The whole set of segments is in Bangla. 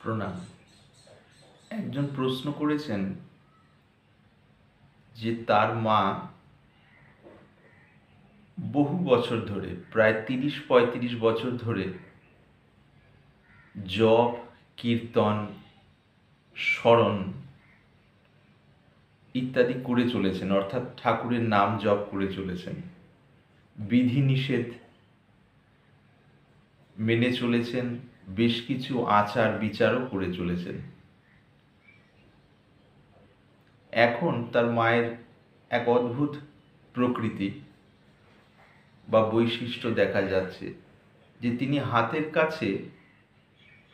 প্রণাম। একজন প্রশ্ন করেছেন যে তার মা বহু বছর ধরে, প্রায় ৩০-৩৫ বছর ধরে জপ, কীর্তন, স্মরণ ইত্যাদি করে চলেছেন, অর্থাৎ ঠাকুরের নাম জপ করে চলেছেন, বিধিনিষেধ মেনে চলেছেন, বেশ কিছু আচার বিচারও করে চলেছেন। এখন তার মায়ের এক অদ্ভুত প্রকৃতি বা বৈশিষ্ট্য দেখা যাচ্ছে যে তিনি হাতের কাছে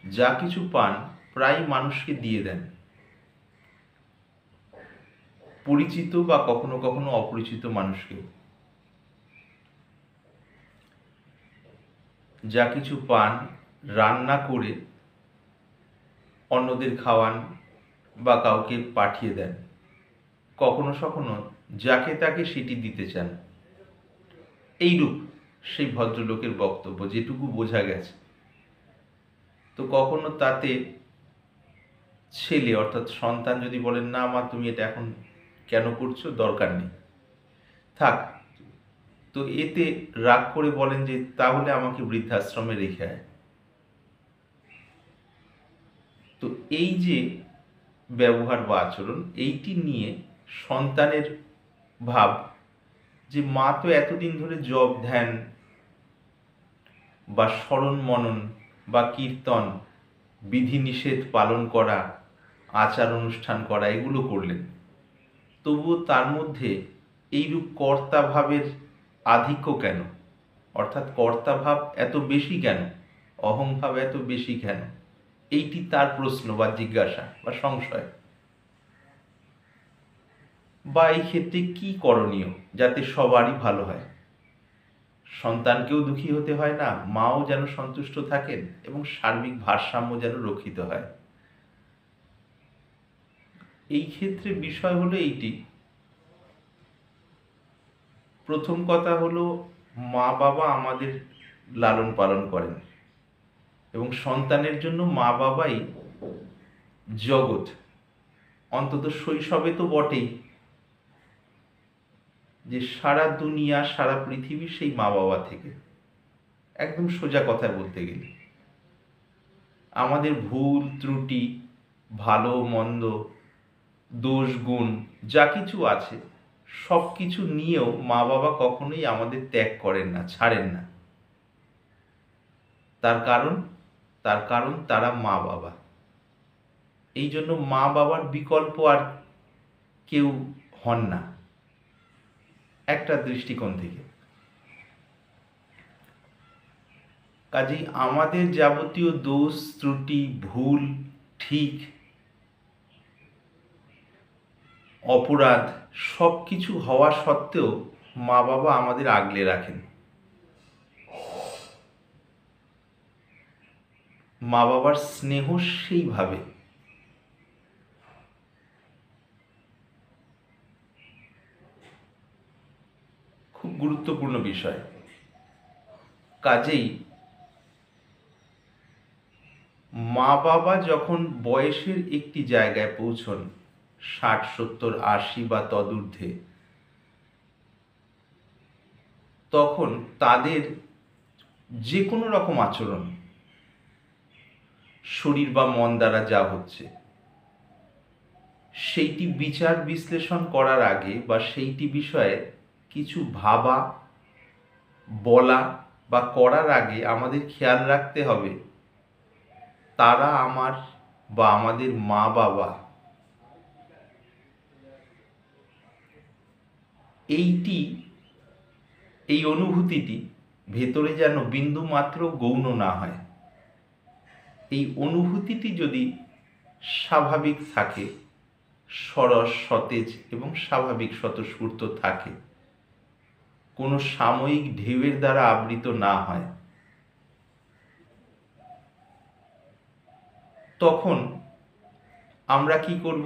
যা কিছু পান প্রায় মানুষকে দিয়ে দেন, পরিচিত বা কখনো কখনো অপরিচিত মানুষকে। যা কিছু পান রান্না করে অন্যদের খাওয়ান বা কাউকে পাঠিয়ে দেন, কখনো কখনো যাকে তাকে সেটি দিতে চান। এইরূপ সেই ভদ্রলোকের বক্তব্য, যেটুকু বোঝা গেছে। তো কখনো তাতে ছেলে অর্থাৎ সন্তান যদি বলেন, না মা তুমি এটা এখন কেন করছো, দরকার নেই, থাক, তো এতে রাগ করে বলেন যে তাহলে আমাকে বৃদ্ধাশ্রমে রেখে আয়। তো এই যে ব্যবহার বা আচরণ, এইটি নিয়ে সন্তানের ভাব যে মা তো এতদিন ধরে জপ ধ্যান বা স্মরণ মনন বা কীর্তন, বিধিনিষেধ পালন করা, আচার অনুষ্ঠান করা, এগুলো করলেন, তবুও তার মধ্যে এইরূপ কর্তাভাবের আধিক্য কেন? অর্থাৎ কর্তাভাব এত বেশি কেন, অহংভাব এত বেশি কেন? এইটি তার প্রশ্ন বা জিজ্ঞাসা বা সংশয়। বা এই ক্ষেত্রে কি করণীয় যাতে সবারই ভালো হয়, সন্তানকেও দুঃখী হতে হয় না, মাও যেন সন্তুষ্ট থাকেন এবং সার্বিক ভারসাম্য যেন রক্ষিত হয়। এই ক্ষেত্রে বিষয় হলো এইটি, প্রথম কথা হলো মা বাবা আমাদের লালন পালন করেন এবং সন্তানের জন্য মা বাবাই জগৎ, অন্তত শৈশবে তো বটেই, যে সারা দুনিয়া সারা পৃথিবী সেই মা বাবা থেকে। একদম সোজা কথা বলতে গেলে আমাদের ভুল ত্রুটি, ভালো মন্দ, দোষ গুণ যা কিছু আছে সব কিছু নিয়েও মা বাবা কখনোই আমাদের ত্যাগ করেন না, ছাড়েন না। তার কারণ তারা মা বাবা। এই জন্য মা বাবার বিকল্প আর কেউ হন না একটা দৃষ্টিকোণ থেকে। কাজেই আমাদের যাবতীয় দোষ ত্রুটি ভুল ঠিক অপরাধ সব কিছু হওয়া সত্ত্বেও মা বাবা আমাদের আগলে রাখেন। মা বাবার স্নেহ সেইভাবে, খুব গুরুত্বপূর্ণ বিষয়। কাজেই মা বাবা যখন বয়সের একটি জায়গায় পৌঁছন, 60, 70, 80 বা তদূর্ধ্বে, তখন তাদের যে কোনো রকম আচরণ, শরীর বা মন দ্বারা যা হচ্ছে, সেইটি বিচার বিশ্লেষণ করার আগে বা সেইটি বিষয়ে কিছু ভাবা, বলা বা করার আগে আমাদের খেয়াল রাখতে হবে তারা আমার বা আমাদের মা বাবা এই অনুভূতিটি ভেতরে যেন বিন্দু মাত্র গৌণ না হয়। এই অনুভূতিটি যদি স্বাভাবিক থাকে, সরস সতেজ এবং স্বাভাবিক স্বতঃস্ফূর্ত থাকে, কোনো সাময়িক ঢেউয়ের দ্বারা আবৃত না হয়, তখন আমরা কি করব?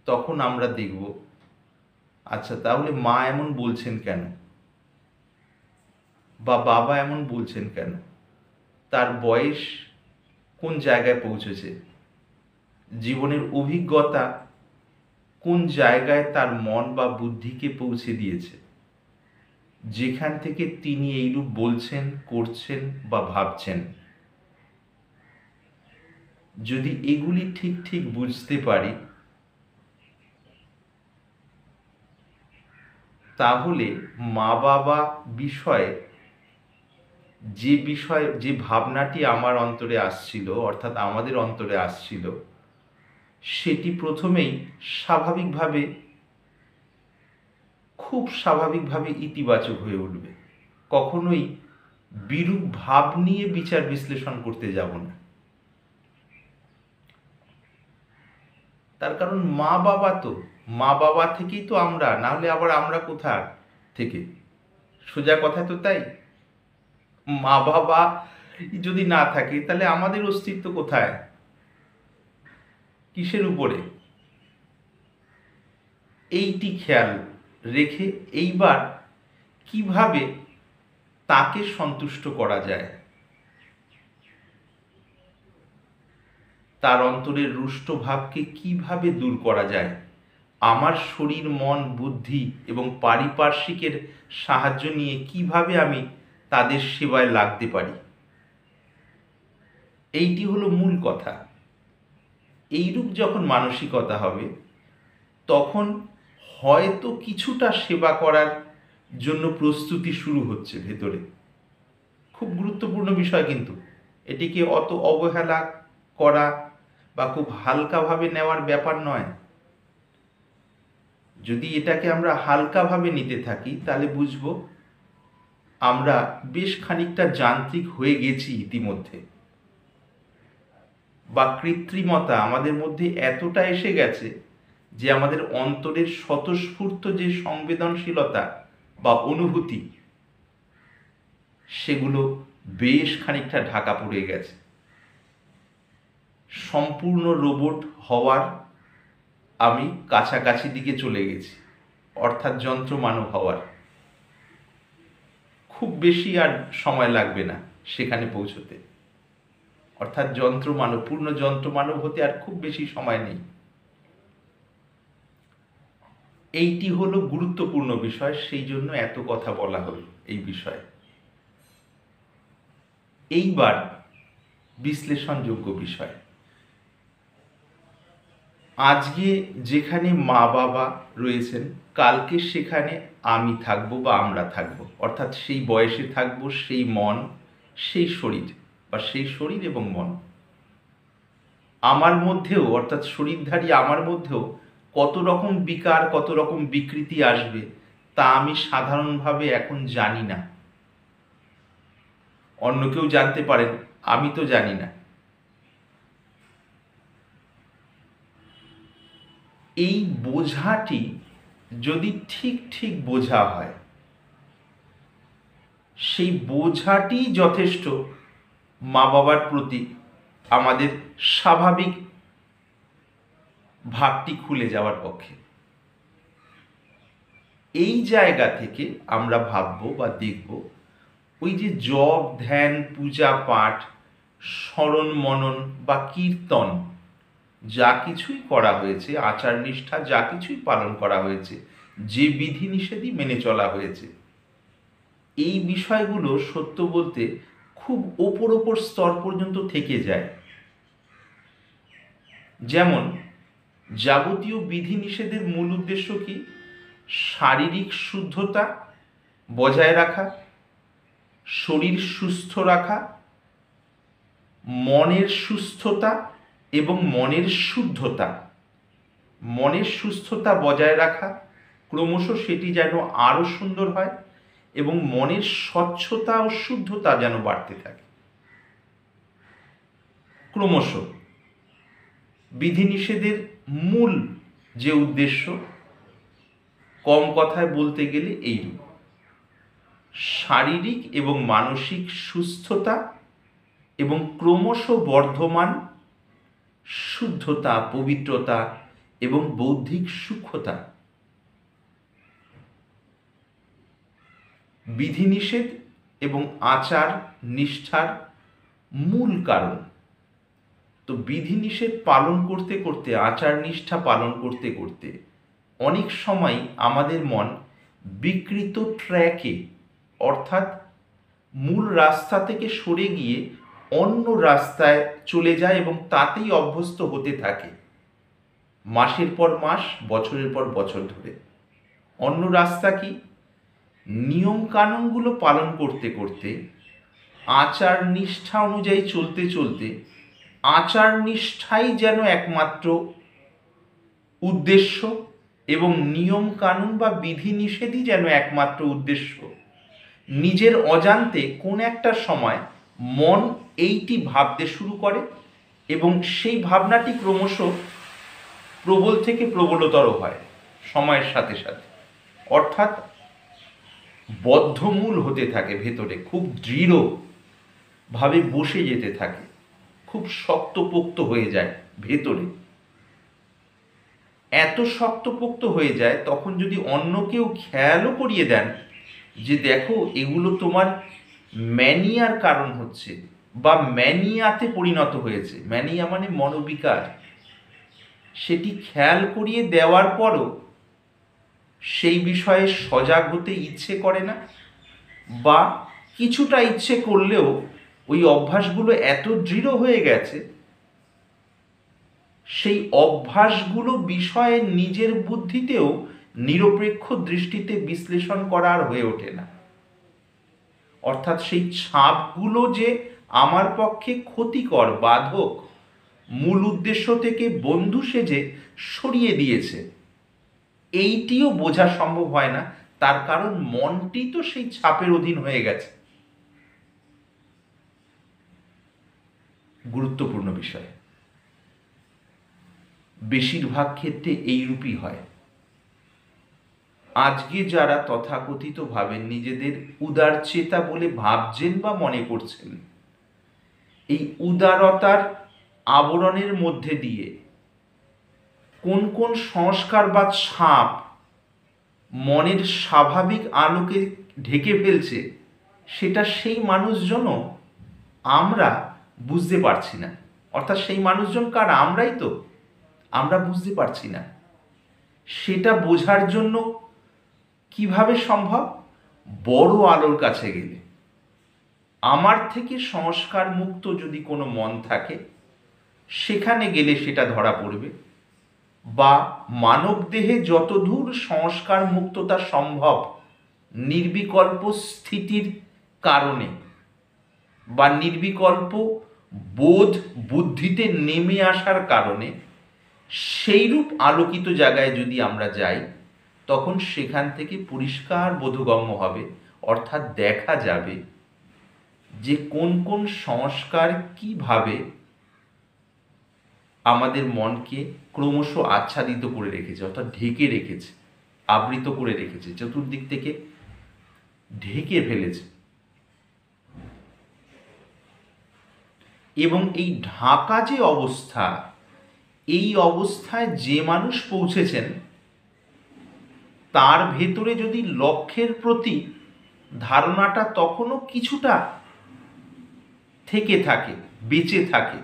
তখন আমরা দেখব, আচ্ছা তাহলে মা এমন বলছেন কেন বা বাবা এমন বলছেন কেন? তার বয়স কোন জায়গায় পৌঁছেছে, জীবনের অভিজ্ঞতা কোন জায়গায় তার মন বা বুদ্ধিকে পৌঁছে দিয়েছে, যেখান থেকে তিনি এইরূপ বলছেন, করছেন বা ভাবছেন। যদি এগুলি ঠিক ঠিক বুঝতে পারি, তাহলে মা বাবা বিষয়ে যে ভাবনাটি আমার অন্তরে আসছিল, অর্থাৎ আমাদের অন্তরে আসছিল, সেটি প্রথমেই স্বাভাবিকভাবে, খুব স্বাভাবিকভাবে ইতিবাচক হয়ে উঠবে। কখনোই বিরূপ ভাব নিয়ে বিচার বিশ্লেষণ করতে যাব না। তার কারণ মা বাবা থেকেই তো আমরা, না হলে আবার আমরা কোথা থেকে? সোজা কথা তো তাই। মা বাবা যদি না থাকে তাহলে আমাদের অস্তিত্ব কোথায়, কিসের উপরে? এইটি খেয়াল রেখে এইবার কিভাবে তাকে সন্তুষ্ট করা যায়, তার অন্তরের রুষ্ট ভাবকে কিভাবে দূর করা যায়, আমার শরীর, মন, বুদ্ধি এবং পারিপার্শ্বিকের সাহায্য নিয়ে কিভাবে আমি তাদের সেবায় লাগতে পারি, এইটি হলো মূল কথা। এইরূপ যখন মানসিকতা হবে, তখন হয়তো কিছুটা সেবা করার জন্য প্রস্তুতি শুরু হচ্ছে ভেতরে। খুব গুরুত্বপূর্ণ বিষয় কিন্তু এটিকে অত অবহেলা করা বা খুব হালকাভাবে নেওয়ার ব্যাপার নয়। যদি এটাকে আমরা হালকাভাবে নিতে থাকি, তাহলে বুঝব আমরা বেশ খানিকটা যান্ত্রিক হয়ে গেছি ইতিমধ্যে, বা কৃত্রিমতা আমাদের মধ্যে এতটা এসে গেছে যে আমাদের অন্তরের স্বতঃস্ফূর্ত যে সংবেদনশীলতা বা অনুভূতি, সেগুলো বেশ খানিকটা ঢাকা পড়ে গেছে। সম্পূর্ণ রোবট হওয়ার আমি কাছাকাছি দিকে চলে গেছি, অর্থাৎ যন্ত্র মানব হওয়ার। খুব বেশি আর সময় লাগবে না সেখানে পৌঁছতে, অর্থাৎ পূর্ণ যন্ত্র মানব হতে আর খুব বেশি সময় নেই। এইটি হলো গুরুত্বপূর্ণ বিষয়, সেই জন্য এত কথা বলা হলো এই বিষয়ে। এইবার বিশ্লেষণযোগ্য বিষয়। আজকে যেখানে মা বাবা রয়েছেন, কালকে সেখানে আমি থাকবো বা আমরা থাকবো, অর্থাৎ সেই বয়সে থাকবো, সেই মন, সেই শরীর, বা সেই শরীর এবং মন আমার মধ্যেও, অর্থাৎ শরীরধারী আমার মধ্যেও কত রকম বিকার, কত রকম বিকৃতি আসবে, তা আমি সাধারণভাবে এখন জানি না। অন্য কেউ জানতে পারেন, আমি তো জানি না। এই বোঝাটি যদি ঠিক ঠিক বোঝা হয়, সেই বোঝাটি যথেষ্ট মা বাবার প্রতি আমাদের স্বাভাবিক ভাবটি খুলে যাওয়ার পক্ষে। এই জায়গা থেকে আমরা ভাববো বা দেখব, ওই যে জপ, ধ্যান, পূজা পাঠ, স্মরণ মনন বা কীর্তন যা কিছুই করা হয়েছে, আচার নিষ্ঠা যা কিছুই পালন করা হয়েছে, যে বিধিনিষেধই মেনে চলা হয়েছে, এই বিষয়গুলো সত্য বলতে খুব ওপর স্তর পর্যন্ত থেকে যায়। যেমন যাবতীয় বিধিনিষেধের মূল উদ্দেশ্য কি? শারীরিক শুদ্ধতা বজায় রাখা, শরীর সুস্থ রাখা, মনের সুস্থতা এবং মনের শুদ্ধতা, মনের সুস্থতা বজায় রাখা, ক্রমশ সেটি যেন আরও সুন্দর হয় এবং মনের স্বচ্ছতা ও শুদ্ধতা যেন বাড়তে থাকে ক্রমশ। বিধিনিষেধের মূল যে উদ্দেশ্য, কম কথায় বলতে গেলে এইরূপ: শারীরিক এবং মানসিক সুস্থতা এবং ক্রমশ বর্ধমান শুদ্ধতা, পবিত্রতা এবং বৌদ্ধিক সূক্ষ্মতা। বিধিনিষেধ এবং আচার নিষ্ঠার মূল কারণ বিধিনিষেধ পালন করতে করতে, আচার নিষ্ঠা পালন করতে করতে অনেক সময় আমাদের মন বিকৃত ট্র্যাকে, অর্থাৎ মূল রাস্তা থেকে সরে গিয়ে অন্য রাস্তায় চলে যায় এবং তাতেই অভ্যস্ত হতে থাকে মাসের পর মাস, বছরের পর বছর ধরে। অন্য রাস্তা কি? নিয়ম কানুনগুলো পালন করতে করতে, আচার নিষ্ঠা অনুযায়ী চলতে চলতে, আচার নিষ্ঠাই যেন একমাত্র উদ্দেশ্য এবং নিয়ম কানুন বা বিধিনিষেধই যেন একমাত্র উদ্দেশ্য। নিজের অজান্তে কোন একটা সময় মন এইটি ভাবতে শুরু করে এবং সেই ভাবনাটি ক্রমশ প্রবল থেকে প্রবলতর হয় সময়ের সাথে সাথে, অর্থাৎ বদ্ধমূল হতে থাকে, ভেতরে খুব দৃঢ়ভাবে বসে যেতে থাকে, খুব শক্তপোক্ত হয়ে যায় ভেতরে। এত শক্তপোক্ত হয়ে যায় তখন যদি অন্য কেউ খেয়ালও করিয়ে দেন যে দেখো এগুলো তোমার ম্যানিয়ার কারণ হচ্ছে বা ম্যানিয়াতে পরিণত হয়েছে, ম্যানিয়া মানে মনোবিকার, সেটি খেয়াল করিয়ে দেওয়ার পরও সেই বিষয়ে সজাগ হতে ইচ্ছে করে না, বা কিছুটা ইচ্ছে করলেও ওই অভ্যাসগুলো এত দৃঢ় হয়ে গেছে সেই অভ্যাসগুলো বিষয়ে নিজের বুদ্ধিতেও নিরপেক্ষ দৃষ্টিতে বিশ্লেষণ করা আর হয়ে ওঠে না। অর্থাৎ সেই ছাপগুলো যে আমার পক্ষে ক্ষতিকর, বাধক, মূল উদ্দেশ্য থেকে বন্ধু সেজে সরিয়ে দিয়েছে, এইটিও বোঝা সম্ভব হয় না। তার কারণ মনটি তো সেই ছাপের অধীন হয়ে গেছে। গুরুত্বপূর্ণ বিষয়। বেশিরভাগ ক্ষেত্রে এইরূপই হয়। আজকে যারা তথাকথিতভাবে নিজেদের উদারচেতা বলে ভাবছেন বা মনে করছেন, এই উদারতার আবরণের মধ্যে দিয়ে কোন কোন সংস্কার বা ছাপ মনের স্বাভাবিক আলোকে ঢেকে ফেলছে, সেটা সেই মানুষজনও আমরা বুঝতে পারছি না। অর্থাৎ সেই মানুষজন কার? আমরাই তো। আমরা বুঝতে পারছি না। সেটা বোঝার জন্য কিভাবে সম্ভব? বড় আলোর কাছে গেলে। আমার থেকে সংস্কার মুক্ত যদি কোনো মন থাকে, সেখানে গেলে সেটা ধরা পড়বে। বা মানব দেহে যতদূর সংস্কার মুক্ততা সম্ভব নির্বিকল্প স্থিতির কারণে বা নির্বিকল্প বোধ বুদ্ধিতে নেমে আসার কারণে সেইরূপ আলোকিত জায়গায় যদি আমরা যাই, তখন সেখান থেকে পরিষ্কার বোধগম্য হবে, অর্থাৎ দেখা যাবে যে কোন কোন সংস্কার কিভাবে আমাদের মনকে ক্রমশ আচ্ছাদিত করে রেখেছে, অর্থাৎ ঢেকে রেখেছে, আবৃত করে রেখেছে, চতুর্দিক থেকে ঢেকে ফেলেছে। এবং এই ঢাকা যে অবস্থা, এই অবস্থায় যে মানুষ পৌঁছেছেন তার ভেতরে যদি লক্ষ্যের প্রতি ধারণাটা তখনও কিছুটা থেকে থাকে, বেঁচে থাকে,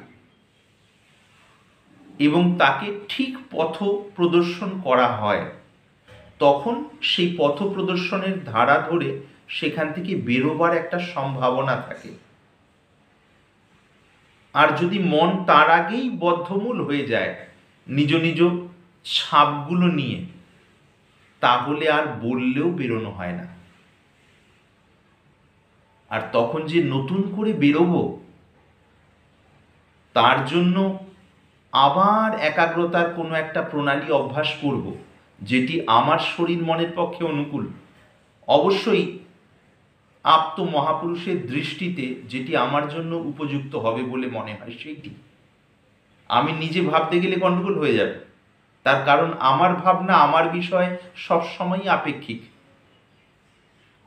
এবং তাকে ঠিক পথ প্রদর্শন করা হয়, তখন সেই পথ প্রদর্শনের ধারা ধরে সেখান থেকে বেরোবার একটা সম্ভাবনা থাকে। আর যদি মন তার আগেই বদ্ধমূল হয়ে যায় নিজ নিজ ছাপগুলো নিয়ে, তাহলে আর বললেও বেরোনো হয় না। আর তখন যে নতুন করে বেরোবো, তার জন্য আবার একাগ্রতার কোনো একটা প্রণালী অভ্যাস করব, যেটি আমার শরীর মনের পক্ষে অনুকূল। অবশ্যই আপ্ত মহাপুরুষের দৃষ্টিতে যেটি আমার জন্য উপযুক্ত হবে বলে মনে হয় সেইটি। আমি নিজে ভাবতে গেলে গণ্ডগোল হয়ে যাবে, তার কারণ আমার ভাবনা আমার বিষয়ে সবসময়ই আপেক্ষিক।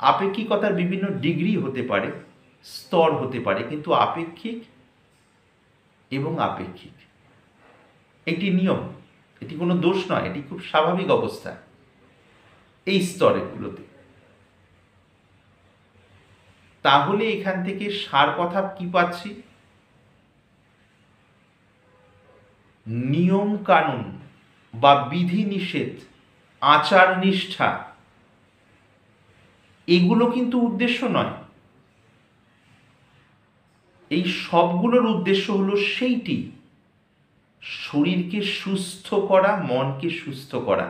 আপেক্ষিকতার বিভিন্ন ডিগ্রি হতে পারে, স্তর হতে পারে, কিন্তু আপেক্ষিক এবং আপেক্ষিক এটি নিয়ম, এটি কোনো দোষ নয়, এটি খুব স্বাভাবিক অবস্থা এই স্তরগুলোতে। তাহলে এখান থেকে সার কথা কি পাচ্ছি? নিয়ম কানুন বা বিধি নিষেধ, আচার নিষ্ঠা, এগুলো কিন্তু উদ্দেশ্য নয়। এই সবগুলোর উদ্দেশ্য হলো সেইটি, শরীরকে সুস্থ করা, মনকে সুস্থ করা,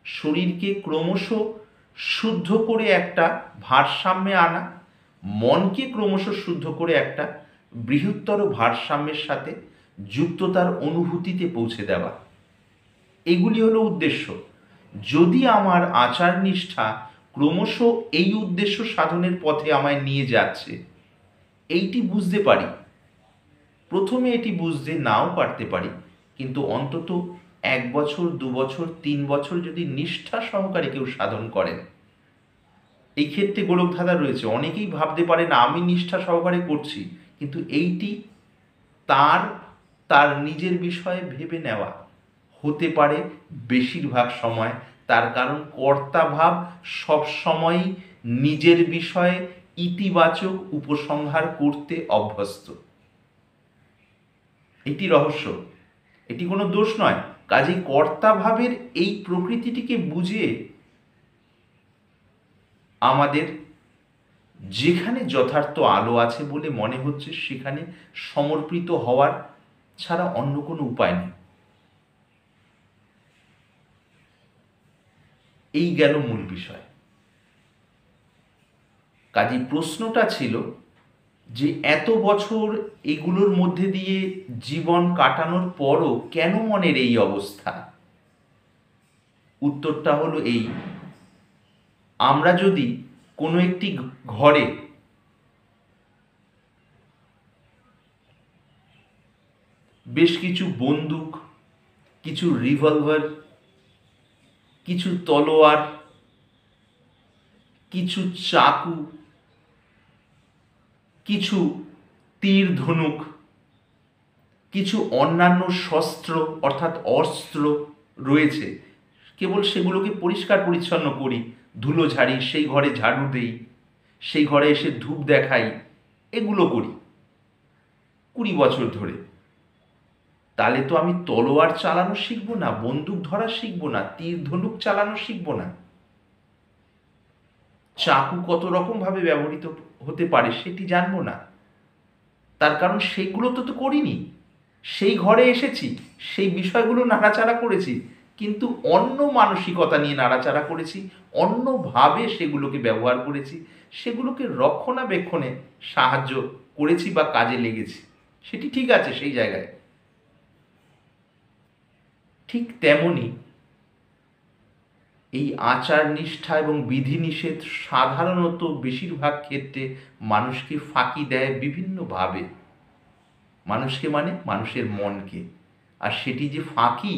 শরীরকে ক্রমশ শুদ্ধ করে একটা ভারসাম্যে আনা, মনকে ক্রমশ শুদ্ধ করে একটা বৃহত্তর ভারসাম্যের সাথে যুক্ততার অনুভূতিতে পৌঁছে দেওয়া, এগুলি হলো উদ্দেশ্য। যদি আমার আচার নিষ্ঠা ক্রমশ এই উদ্দেশ্য সাধনের পথে আমায় নিয়ে যাচ্ছে, এইটি বুঝতে পারি, প্রথমে এটি বুঝতে নাও পারতে পারি, কিন্তু অন্তত 1 বছর 2 বছর 3 বছর যদি নিষ্ঠা সহকারে কেউ সাধন করেন, এই ক্ষেত্রে গোলকধাঁধা রয়েছে। অনেকেই ভাবতে পারে না আমি নিষ্ঠা সহকারে করছি, কিন্তু এইটি তার তার নিজের বিষয়ে ভেবে নেওয়া হতে পারে বেশিরভাগ সময়। তার কারণ কর্তাভাব সবসময়ই নিজের বিষয়ে ইতিবাচক উপসংহার করতে অভ্যস্ত। এটি রহস্য, এটি কোনো দোষ নয়। কাজেই কর্তাভাবের এই প্রকৃতিটিকে বুঝে আমাদের যেখানে যথার্থ আলো আছে বলে মনে হচ্ছে সেখানে সমর্পিত হওয়ার ছাড়া অন্য কোনো উপায় নেই। এই গেল মূল বিষয়। কাজেই প্রশ্নটা ছিল যে এত বছর এগুলোর মধ্যে দিয়ে জীবন কাটানোর পরও কেন মনের এই অবস্থা? উত্তরটা হলো এই, আমরা যদি কোনো একটি ঘরে বেশ কিছু বন্দুক, কিছু রিভলভার, কিছু তলোয়ার, কিছু চাকু, কিছু তীর ধনুক, কিছু অন্যান্য শস্ত্র অর্থাৎ অস্ত্র রয়েছে, কেবল সেগুলোকে পরিষ্কার পরিচ্ছন্ন করি, ধুলো ঝাড়ি, সেই ঘরে ঝাড়ু দেই, সেই ঘরে এসে ধূপ দেখাই, এগুলো করি 20 বছর ধরে, তাহলে তো আমি তলোয়ার চালানো শিখবো না, বন্দুক ধরা শিখবো না, তীর ধনুক চালানো শিখবো না, চাকু কত রকম ভাবে ব্যবহৃত হতে পারে সেটি জানবো না। তার কারণ সেইগুলো তো করিনি। সেই ঘরে এসেছি, সেই বিষয়গুলো নাড়াচাড়া করেছি, কিন্তু অন্য মানসিকতা নিয়ে নাড়াচাড়া করেছি, অন্যভাবে সেগুলোকে ব্যবহার করেছি, সেগুলোকে রক্ষণাবেক্ষণে সাহায্য করেছি বা কাজে লেগেছি, সেটি ঠিক আছে সেই জায়গায়। ঠিক তেমনি এই আচার নিষ্ঠা এবং বিধিনিষেধ সাধারণত বেশিরভাগ ক্ষেত্রে মানুষকে ফাঁকি দেয় বিভিন্নভাবে। মানুষকে মানে মানুষের মনকে। আর সেটি যে ফাঁকি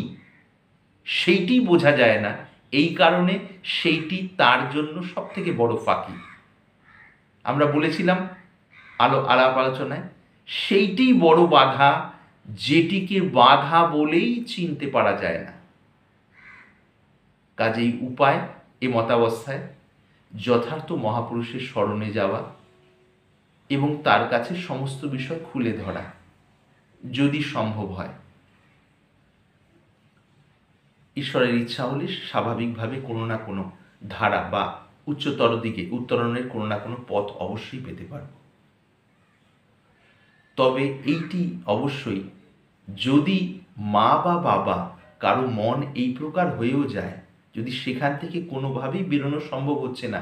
সেইটি বোঝা যায় না, এই কারণে সেইটি তার জন্য সবথেকে বড় ফাঁকি। আমরা বলেছিলাম আলাপ আলোচনায়, সেইটি বড় বাধা, যেটিকে বাধা বলেই চিনতে পারা যায় না। কাজেই উপায় এ মতাবস্থায় যথার্থ মহাপুরুষের স্মরণে যাওয়া এবং তার কাছে সমস্ত বিষয় খুলে ধরা, যদি সম্ভব হয়। ঈশ্বরের ইচ্ছা হলে স্বাভাবিকভাবে কোনো না কোনো ধারা বা উচ্চতর দিকে উত্তরণের কোনো না কোনো পথ অবশ্যই পেতে পারব। তবে এইটি অবশ্যই, যদি মা বা বাবা কারো মন এই প্রকার হয়েও যায়, যদি সেখান থেকে কোনোভাবেই বেরোনো সম্ভব হচ্ছে না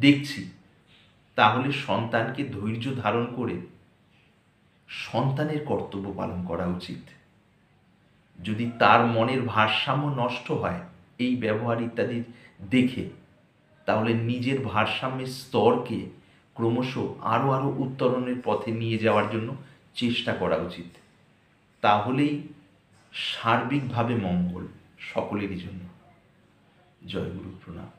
দেখছি, তাহলে সন্তানকে ধৈর্য ধারণ করে সন্তানের কর্তব্য পালন করা উচিত। যদি তার মনের ভারসাম্য নষ্ট হয় এই ব্যবহার ইত্যাদি দেখে, তাহলে নিজের ভারসাম্যের স্তরকে ক্রমশ আরও উত্তরণের পথে নিয়ে যাওয়ার জন্য চেষ্টা করা উচিত। তাহলেই সার্বিকভাবে মঙ্গল সকলেরই জন্য। জয় গুরু, প্রণাম।